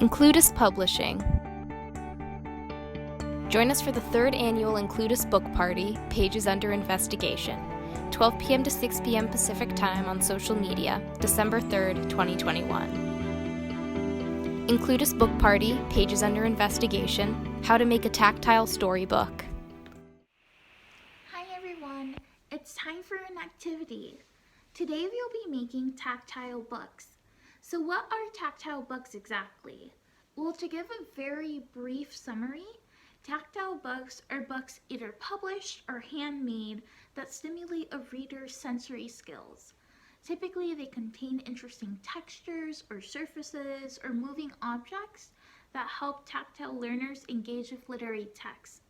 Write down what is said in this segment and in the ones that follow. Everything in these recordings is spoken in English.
Includas Publishing. Join us for the 3rd annual Includas Book Party, Pages Under Investigation, 12 p.m. to 6 p.m. Pacific Time on social media, December 3rd, 2021. Includas Book Party, Pages Under Investigation, How to Make a Tactile Storybook. Hi everyone, it's time for an activity. Today we'll be making tactile books. So what are tactile books exactly? Well, to give a very brief summary, tactile books are books either published or handmade that stimulate a reader's sensory skills. Typically, they contain interesting textures or surfaces or moving objects that help tactile learners engage with literary text.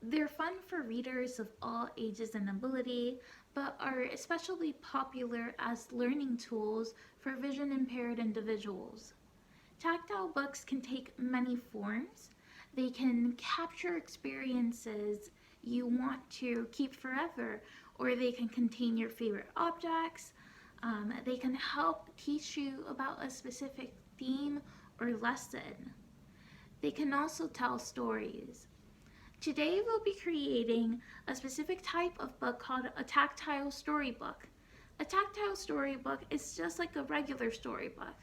They're fun for readers of all ages and ability, but are especially popular as learning tools for vision-impaired individuals. Tactile books can take many forms. They can capture experiences you want to keep forever, or they can contain your favorite objects. They can help teach you about a specific theme or lesson. They can also tell stories. Today we'll be creating a specific type of book called a tactile storybook. A tactile storybook is just like a regular storybook,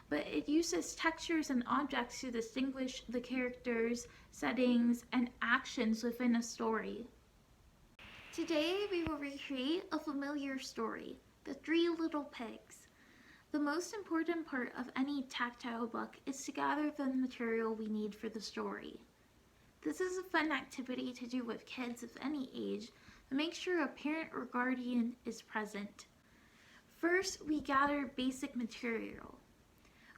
but it uses textures and objects to distinguish the characters, settings, and actions within a story. Today we will recreate a familiar story, The Three Little Pigs. The most important part of any tactile book is to gather the material we need for the story. This is a fun activity to do with kids of any age, but make sure a parent or guardian is present. First, we gather basic material.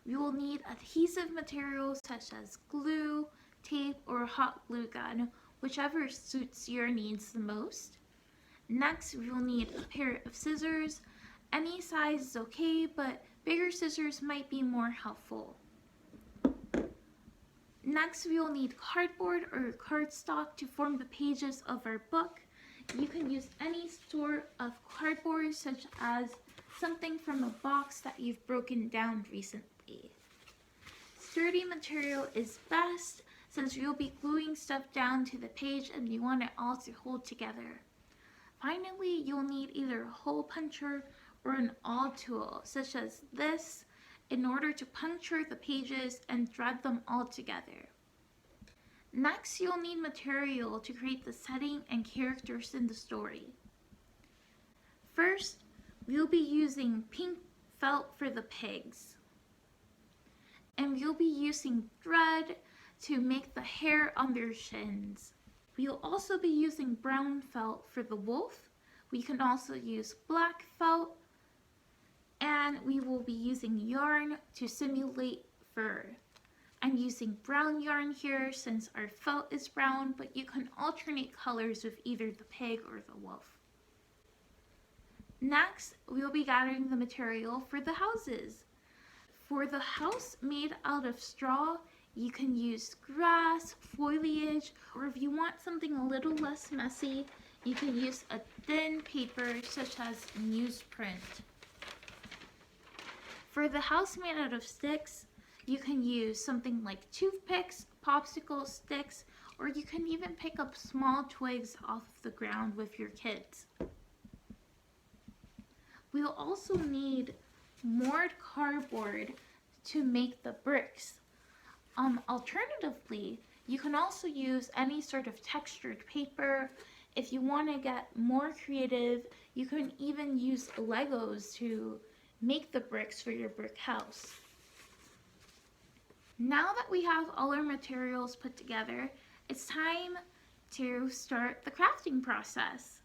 We will need adhesive materials such as glue, tape, or a hot glue gun, whichever suits your needs the most. Next, we will need a pair of scissors. Any size is okay, but bigger scissors might be more helpful. Next, we will need cardboard or cardstock to form the pages of our book. You can use any sort of cardboard, such as something from a box that you've broken down recently. Sturdy material is best since you'll be gluing stuff down to the page and you want it all to hold together. Finally, you'll need either a hole puncher or an awl tool, such as this, in order to puncture the pages and thread them all together. Next, you'll need material to create the setting and characters in the story. First, we'll be using pink felt for the pigs. And we'll be using thread to make the hair on their shins. We'll also be using brown felt for the wolf. We can also use black felt. And we will be using yarn to simulate fur. I'm using brown yarn here since our felt is brown, but you can alternate colors with either the pig or the wolf. Next, we will be gathering the material for the houses. For the house made out of straw, you can use grass, foliage, or if you want something a little less messy, you can use a thin paper such as newsprint. For the house made out of sticks, you can use something like toothpicks, popsicle sticks, or you can even pick up small twigs off the ground with your kids. We'll also need moored cardboard to make the bricks. Alternatively, you can also use any sort of textured paper. If you want to get more creative, you can even use Legos to make the bricks for your brick house. Now that we have all our materials put together, it's time to start the crafting process.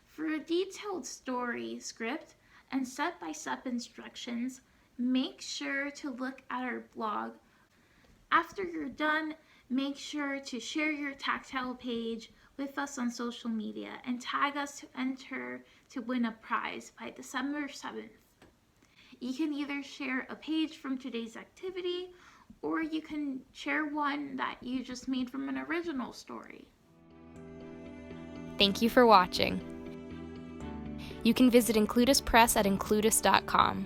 For a detailed story script and step-by-step instructions, make sure to look at our blog. After you're done, make sure to share your tactile page with us on social media and tag us to enter to win a prize by December 7th. You can either share a page from today's activity, or you can share one that you just made from an original story. Thank you for watching. You can visit Includas Press at includas.com.